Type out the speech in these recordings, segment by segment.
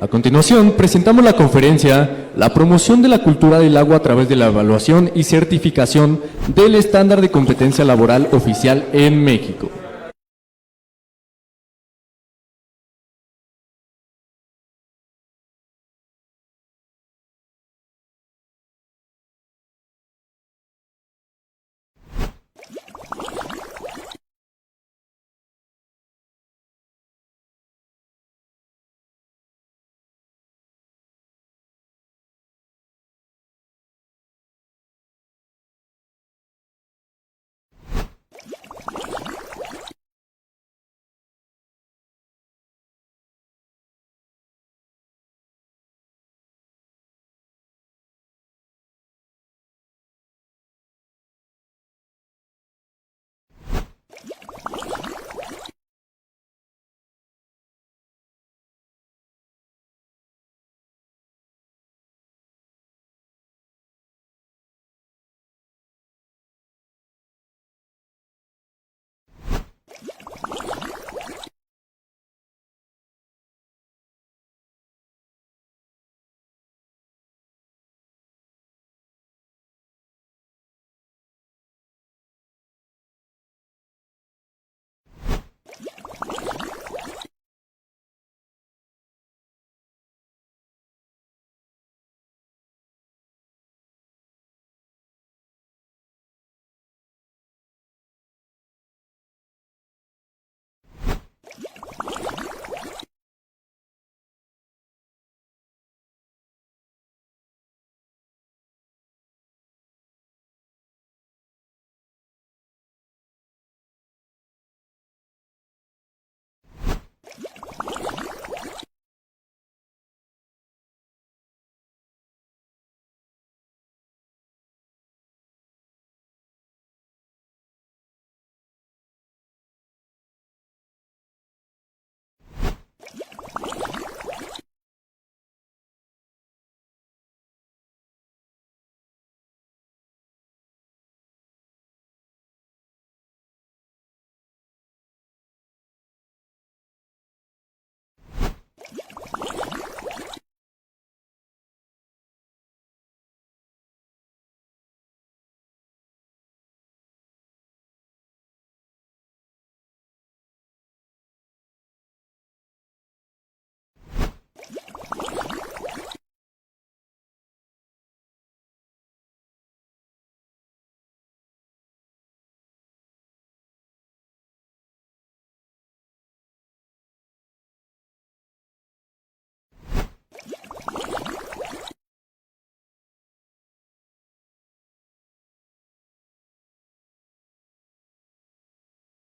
A continuación, presentamos la conferencia La promoción de la cultura del agua a través de la evaluación y certificación del estándar de competencia laboral oficial en México.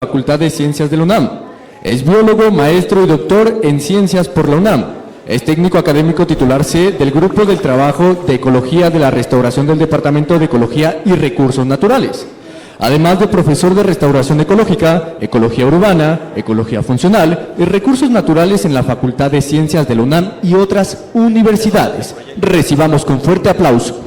Facultad de Ciencias de la UNAM. Es biólogo, maestro y doctor en Ciencias por la UNAM. Es técnico académico titular C del Grupo del Trabajo de Ecología de la Restauración del Departamento de Ecología y Recursos Naturales. Además de profesor de Restauración Ecológica, Ecología Urbana, Ecología Funcional y Recursos Naturales en la Facultad de Ciencias de la UNAM y otras universidades. Recibamos con fuerte aplauso.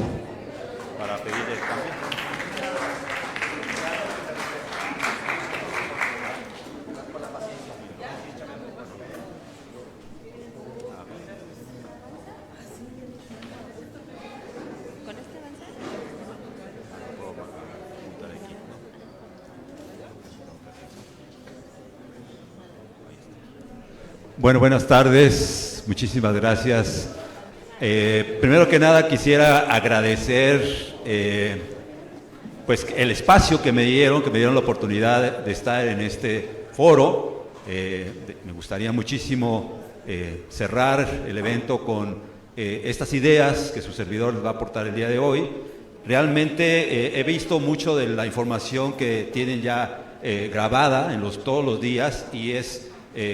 Bueno, buenas tardes, muchísimas gracias. Primero que nada quisiera agradecer pues el espacio que me dieron la oportunidad de estar en este foro. Me gustaría muchísimo cerrar el evento con estas ideas que su servidor les va a aportar el día de hoy. Realmente he visto mucho de la información que tienen ya grabada en todos los días y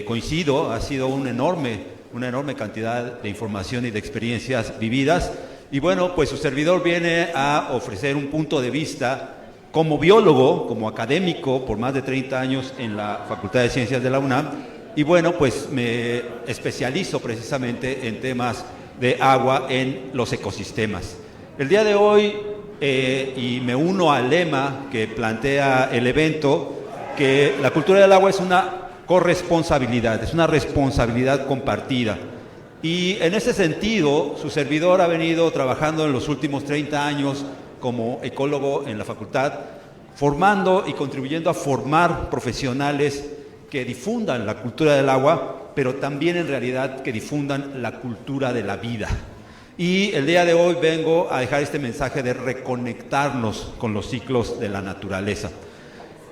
coincido, ha sido una enorme cantidad de información y de experiencias vividas. Y bueno, pues su servidor viene a ofrecer un punto de vista como biólogo, como académico por más de 30 años en la Facultad de Ciencias de la UNAM. Y bueno, pues me especializo precisamente en temas de agua en los ecosistemas. El día de hoy, y me uno al lema que plantea el evento, que la cultura del agua es una corresponsabilidad, es una responsabilidad compartida. Y en ese sentido, su servidor ha venido trabajando en los últimos 30 años como ecólogo en la facultad, formando y contribuyendo a formar profesionales que difundan la cultura del agua, pero también en realidad que difundan la cultura de la vida. Y el día de hoy vengo a dejar este mensaje de reconectarnos con los ciclos de la naturaleza.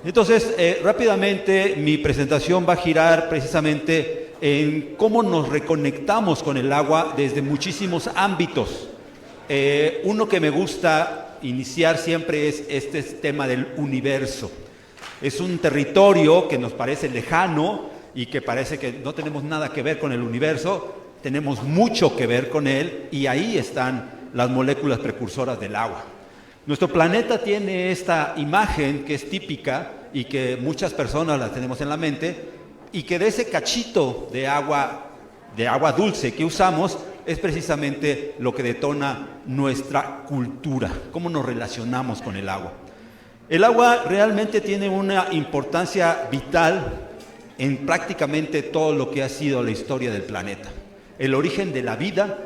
Entonces, rápidamente mi presentación va a girar precisamente en cómo nos reconectamos con el agua desde muchísimos ámbitos. Uno que me gusta iniciar siempre es este tema del universo. Es un territorio que nos parece lejano y que parece que no tenemos nada que ver con el universo. Tenemos mucho que ver con él y ahí están las moléculas precursoras del agua. Nuestro planeta tiene esta imagen que es típica y que muchas personas la tenemos en la mente, y que de ese cachito de agua dulce que usamos es precisamente lo que detona nuestra cultura, cómo nos relacionamos con el agua. El agua realmente tiene una importancia vital en prácticamente todo lo que ha sido la historia del planeta. El origen de la vida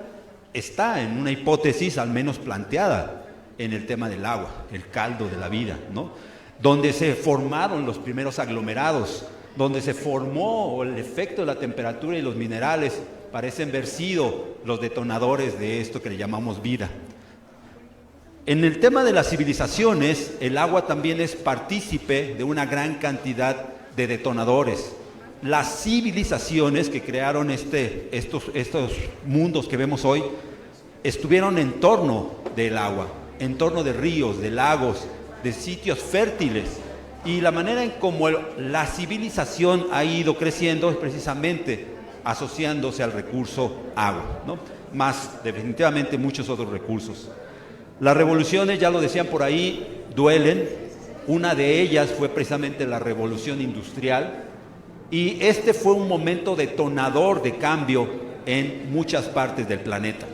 está en una hipótesis al menos planteada en el tema del agua, el caldo de la vida, ¿no? Donde se formaron los primeros aglomerados, donde se formó el efecto de la temperatura y los minerales, parecen haber sido los detonadores de esto que le llamamos vida. En el tema de las civilizaciones, el agua también es partícipe de una gran cantidad de detonadores. Las civilizaciones que crearon estos mundos que vemos hoy estuvieron en torno del agua, en torno de ríos, de lagos, de sitios fértiles. Y la manera en cómo la civilización ha ido creciendo es precisamente asociándose al recurso agua, ¿no? Más definitivamente muchos otros recursos. Las revoluciones, ya lo decían por ahí, duelen. Una de ellas fue precisamente la revolución industrial, y este fue un momento detonador de cambio en muchas partes del planeta.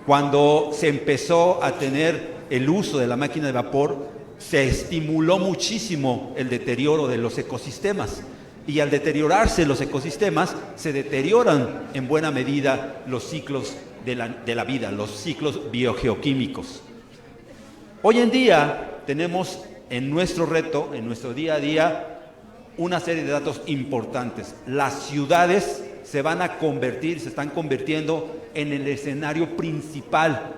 Cuando se empezó a tener el uso de la máquina de vapor, se estimuló muchísimo el deterioro de los ecosistemas, y al deteriorarse los ecosistemas se deterioran en buena medida los ciclos de la vida, los ciclos biogeoquímicos. Hoy en día tenemos en nuestro reto, en nuestro día a día, una serie de datos importantes. Las ciudades se están convirtiendo en el escenario principal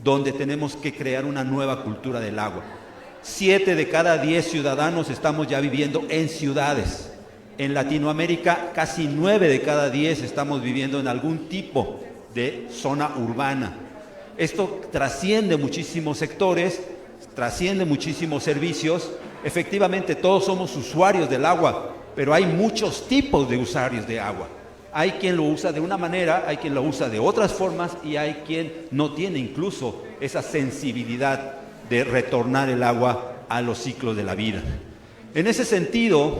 donde tenemos que crear una nueva cultura del agua. 7 de cada 10 ciudadanos estamos ya viviendo en ciudades. En Latinoamérica, casi 9 de cada 10 estamos viviendo en algún tipo de zona urbana. Esto trasciende muchísimos sectores, trasciende muchísimos servicios. Efectivamente, todos somos usuarios del agua, pero hay muchos tipos de usuarios de agua. Hay quien lo usa de una manera, hay quien lo usa de otras formas, y hay quien no tiene incluso esa sensibilidad de retornar el agua a los ciclos de la vida. En ese sentido,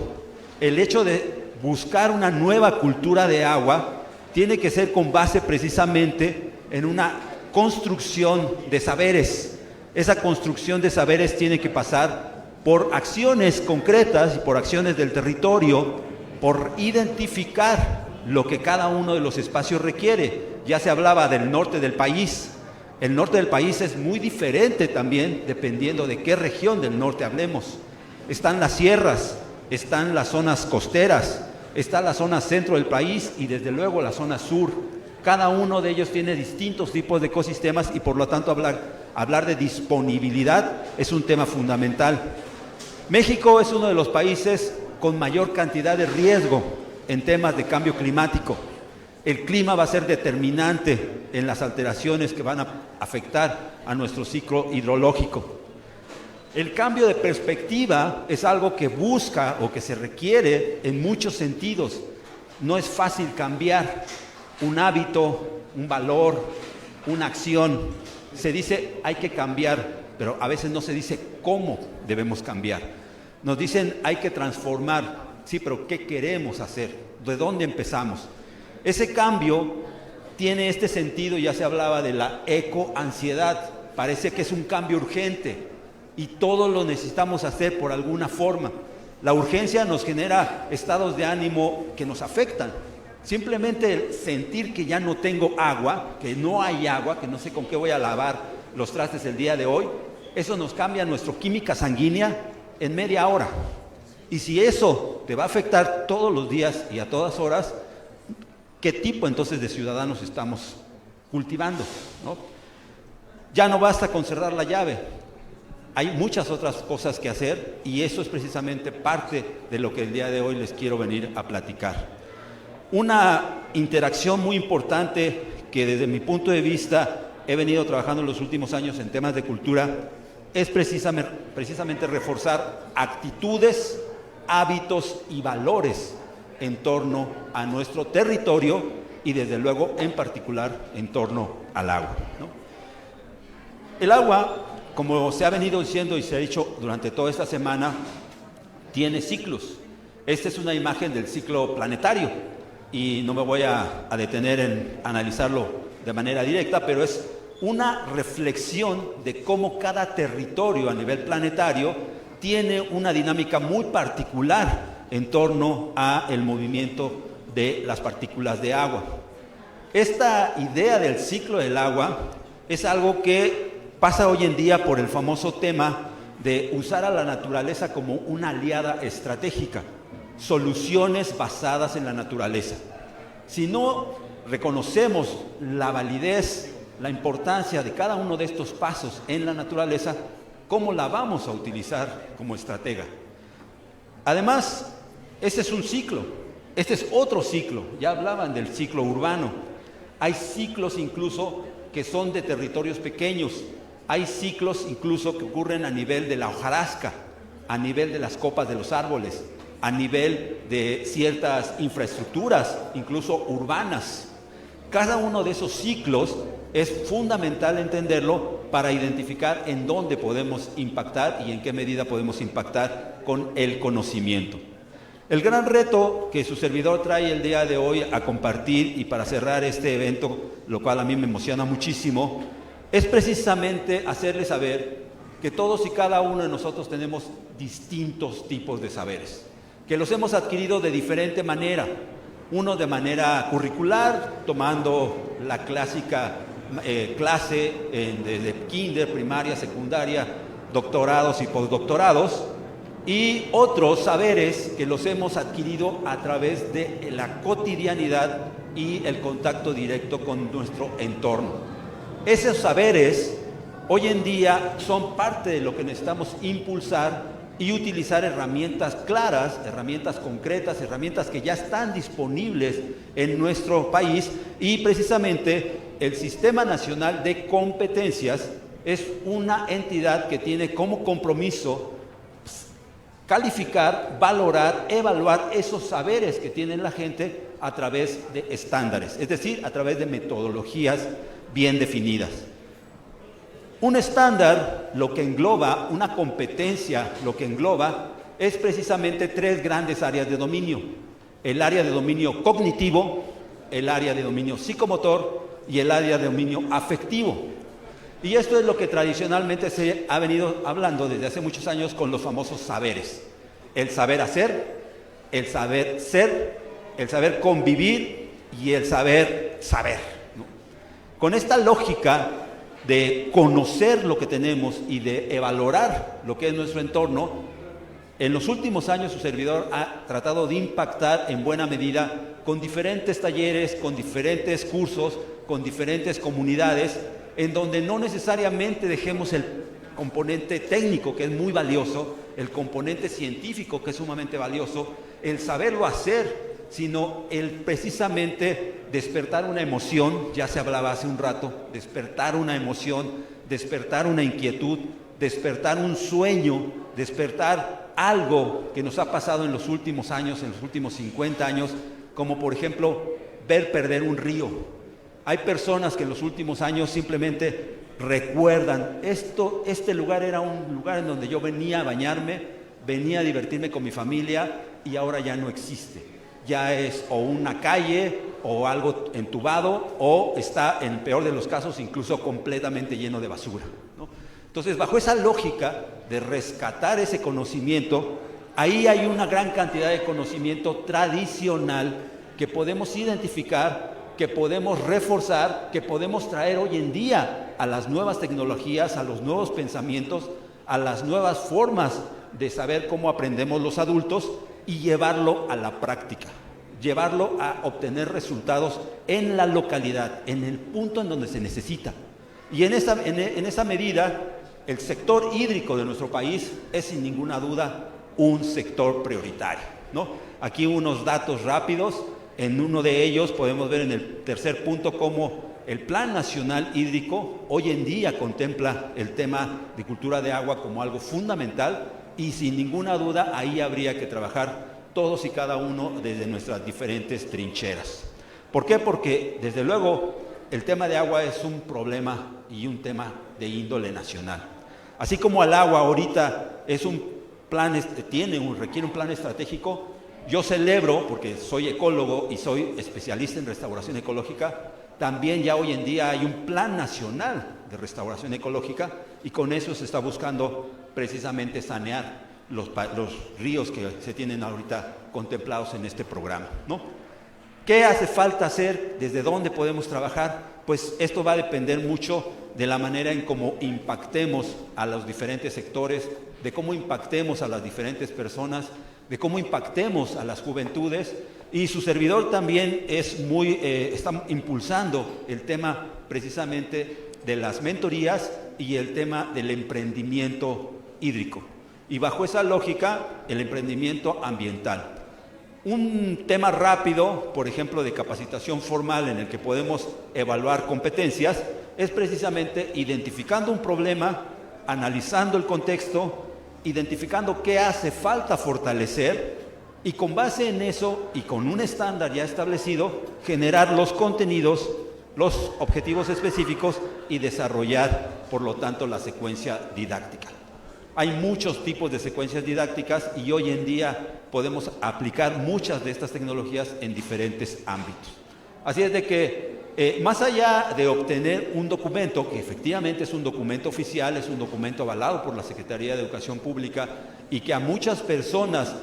el hecho de buscar una nueva cultura de agua tiene que ser con base precisamente en una construcción de saberes. Esa construcción de saberes tiene que pasar por acciones concretas y por acciones del territorio, por identificar lo que cada uno de los espacios requiere. Ya se hablaba del norte del país. El norte del país es muy diferente también dependiendo de qué región del norte hablemos. Están las sierras, están las zonas costeras, está la zona centro del país y desde luego la zona sur. Cada uno de ellos tiene distintos tipos de ecosistemas y por lo tanto hablar de disponibilidad es un tema fundamental. México es uno de los países con mayor cantidad de riesgo en temas de cambio climático. El clima va a ser determinante en las alteraciones que van a afectar a nuestro ciclo hidrológico. El cambio de perspectiva es algo que busca o que se requiere en muchos sentidos. No es fácil cambiar un hábito, un valor, una acción. Se dice hay que cambiar, pero a veces no se dice cómo debemos cambiar. Nos dicen hay que transformar. Sí, pero ¿qué queremos hacer? ¿De dónde empezamos? Ese cambio tiene este sentido, ya se hablaba de la ecoansiedad. Parece que es un cambio urgente y todos lo necesitamos hacer por alguna forma. La urgencia nos genera estados de ánimo que nos afectan. Simplemente el sentir que ya no tengo agua, que no hay agua, que no sé con qué voy a lavar los trastes el día de hoy, eso nos cambia nuestra química sanguínea en media hora. Y si eso te va a afectar todos los días y a todas horas, ¿qué tipo entonces de ciudadanos estamos cultivando, ¿no? Ya no basta con cerrar la llave. Hay muchas otras cosas que hacer y eso es precisamente parte de lo que el día de hoy les quiero venir a platicar. Una interacción muy importante que desde mi punto de vista he venido trabajando en los últimos años en temas de cultura es precisamente reforzar actitudes, hábitos y valores en torno a nuestro territorio y desde luego en particular en torno al agua, ¿no? El agua, como se ha venido diciendo y se ha dicho durante toda esta semana, tiene ciclos. Esta es una imagen del ciclo planetario y no me voy a detener en analizarlo de manera directa, pero es una reflexión de cómo cada territorio a nivel planetario tiene una dinámica muy particular en torno al movimiento de las partículas de agua. Esta idea del ciclo del agua es algo que pasa hoy en día por el famoso tema de usar a la naturaleza como una aliada estratégica, soluciones basadas en la naturaleza. Si no reconocemos la validez, la importancia de cada uno de estos pasos en la naturaleza, ¿cómo la vamos a utilizar como estratega? Además, este es un ciclo, este es otro ciclo, ya hablaban del ciclo urbano. Hay ciclos incluso que son de territorios pequeños, hay ciclos incluso que ocurren a nivel de la hojarasca, a nivel de las copas de los árboles, a nivel de ciertas infraestructuras, incluso urbanas. Cada uno de esos ciclos es fundamental entenderlo para identificar en dónde podemos impactar y en qué medida podemos impactar con el conocimiento. El gran reto que su servidor trae el día de hoy a compartir y para cerrar este evento, lo cual a mí me emociona muchísimo, es precisamente hacerles saber que todos y cada uno de nosotros tenemos distintos tipos de saberes, que los hemos adquirido de diferente manera. Uno de manera curricular, tomando la clásica clase desde kinder, primaria, secundaria, doctorados y postdoctorados, y otros saberes que los hemos adquirido a través de la cotidianidad y el contacto directo con nuestro entorno. Esos saberes hoy en día son parte de lo que necesitamos impulsar y utilizar herramientas claras, herramientas concretas, herramientas que ya están disponibles en nuestro país, y precisamente el Sistema Nacional de Competencias es una entidad que tiene como compromiso calificar, valorar, evaluar esos saberes que tiene la gente a través de estándares, es decir, a través de metodologías bien definidas. Un estándar, lo que engloba, una competencia, lo que engloba, es precisamente tres grandes áreas de dominio: el área de dominio cognitivo, el área de dominio psicomotor y el área de dominio afectivo. Y esto es lo que tradicionalmente se ha venido hablando desde hace muchos años con los famosos saberes: el saber hacer, el saber ser, el saber convivir y el saber saber, ¿no? Con esta lógica de conocer lo que tenemos y de valorar lo que es nuestro entorno, en los últimos años su servidor ha tratado de impactar en buena medida con diferentes talleres, con diferentes cursos, con diferentes comunidades, en donde no necesariamente dejemos el componente técnico, que es muy valioso, el componente científico, que es sumamente valioso, el saberlo hacer, sino el precisamente despertar una emoción. Ya se hablaba hace un rato, despertar una emoción, despertar una inquietud, despertar un sueño, despertar algo que nos ha pasado en los últimos años, en los últimos 50 años, como por ejemplo ver perder un río. Hay personas que en los últimos años simplemente recuerdan, este lugar era un lugar en donde yo venía a bañarme, venía a divertirme con mi familia, y ahora ya no existe. Ya es o una calle o algo entubado, o está, en el peor de los casos, incluso completamente lleno de basura, ¿no? Entonces, bajo esa lógica de rescatar ese conocimiento, ahí hay una gran cantidad de conocimiento tradicional que podemos identificar, que podemos reforzar, que podemos traer hoy en día a las nuevas tecnologías, a los nuevos pensamientos, a las nuevas formas de saber cómo aprendemos los adultos y llevarlo a la práctica, llevarlo a obtener resultados en la localidad, en el punto en donde se necesita. Y en esa medida, el sector hídrico de nuestro país es sin ninguna duda un sector prioritario, ¿no? Aquí unos datos rápidos. En uno de ellos podemos ver en el tercer punto cómo el Plan Nacional Hídrico hoy en día contempla el tema de cultura de agua como algo fundamental y sin ninguna duda ahí habría que trabajar todos y cada uno desde nuestras diferentes trincheras. ¿Por qué? Porque desde luego el tema de agua es un problema y un tema de índole nacional. Así como el agua ahorita es un plan, requiere un plan estratégico. Yo celebro, porque soy ecólogo y soy especialista en restauración ecológica, también ya hoy en día hay un plan nacional de restauración ecológica y con eso se está buscando precisamente sanear los ríos que se tienen ahorita contemplados en este programa, ¿no? ¿Qué hace falta hacer? ¿Desde dónde podemos trabajar? Pues esto va a depender mucho de la manera en cómo impactemos a los diferentes sectores, de cómo impactemos a las diferentes personas, de cómo impactemos a las juventudes, y su servidor también está impulsando el tema precisamente de las mentorías y el tema del emprendimiento hídrico. Y bajo esa lógica, el emprendimiento ambiental. Un tema rápido, por ejemplo, de capacitación formal en el que podemos evaluar competencias, es precisamente identificando un problema, analizando el contexto, identificando qué hace falta fortalecer y con base en eso y con un estándar ya establecido, generar los contenidos, los objetivos específicos y desarrollar, por lo tanto, la secuencia didáctica. Hay muchos tipos de secuencias didácticas y hoy en día podemos aplicar muchas de estas tecnologías en diferentes ámbitos. Así es de que más allá de obtener un documento, que efectivamente es un documento oficial, es un documento avalado por la Secretaría de Educación Pública y que a muchas personas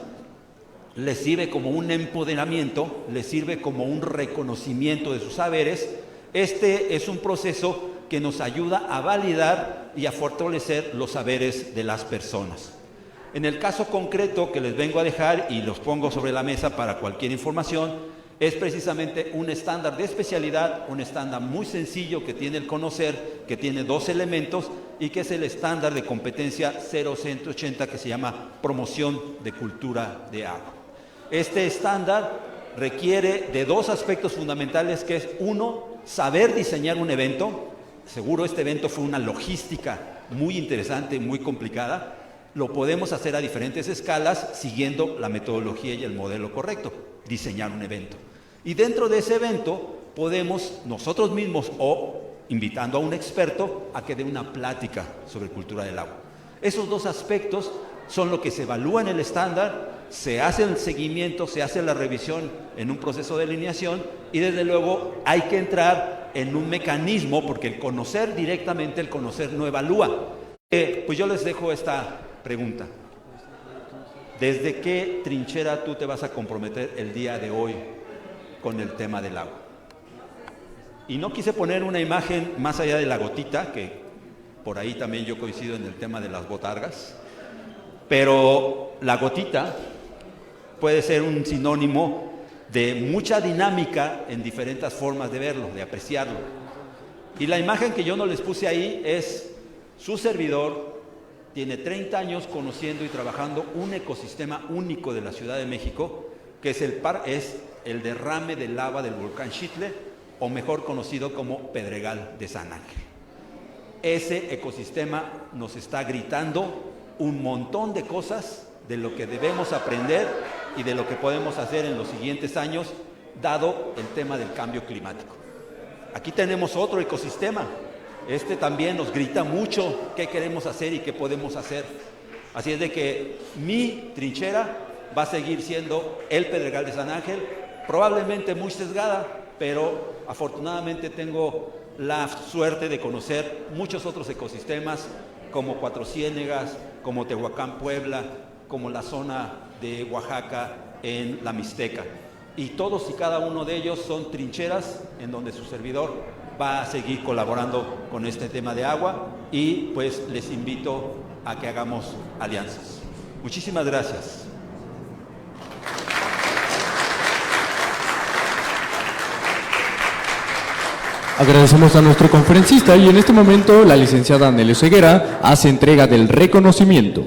les sirve como un empoderamiento, les sirve como un reconocimiento de sus saberes, este es un proceso que nos ayuda a validar y a fortalecer los saberes de las personas. En el caso concreto que les vengo a dejar y los pongo sobre la mesa para cualquier información, es precisamente un estándar de especialidad, un estándar muy sencillo que tiene el conocer, que tiene 2 elementos y que es el estándar de competencia 0180 que se llama promoción de cultura de agua. Este estándar requiere de 2 aspectos fundamentales, que es 1, saber diseñar un evento. Seguro este evento fue una logística muy interesante, muy complicada. Lo podemos hacer a diferentes escalas siguiendo la metodología y el modelo correcto, diseñar un evento. Y dentro de ese evento podemos nosotros mismos o invitando a un experto a que dé una plática sobre cultura del agua. Esos 2 aspectos son lo que se evalúa en el estándar, se hace el seguimiento, se hace la revisión en un proceso de alineación y desde luego hay que entrar en un mecanismo porque el conocer directamente, el conocer no evalúa. Pues yo les dejo esta pregunta. ¿Desde qué trinchera tú te vas a comprometer el día de hoy con el tema del agua? Y no quise poner una imagen más allá de la gotita, que por ahí también yo coincido en el tema de las botargas, pero la gotita puede ser un sinónimo de mucha dinámica en diferentes formas de verlo, de apreciarlo. Y la imagen que yo no les puse ahí es su servidor. Tiene 30 años conociendo y trabajando un ecosistema único de la Ciudad de México, que es el derrame de lava del volcán Xitle, o mejor conocido como Pedregal de San Ángel. Ese ecosistema nos está gritando un montón de cosas de lo que debemos aprender y de lo que podemos hacer en los siguientes años, dado el tema del cambio climático. Aquí tenemos otro ecosistema. Este también nos grita mucho qué queremos hacer y qué podemos hacer. Así es de que mi trinchera va a seguir siendo el Pedregal de San Ángel, probablemente muy sesgada, pero afortunadamente tengo la suerte de conocer muchos otros ecosistemas como Cuatro Ciénegas, como Tehuacán, Puebla, como la zona de Oaxaca en la Mixteca. y todos y cada uno de ellos son trincheras en donde su servidor va a seguir colaborando con este tema de agua, y pues les invito a que hagamos alianzas. Muchísimas gracias. Agradecemos a nuestro conferencista y en este momento la licenciada Nelly Ceguera hace entrega del reconocimiento.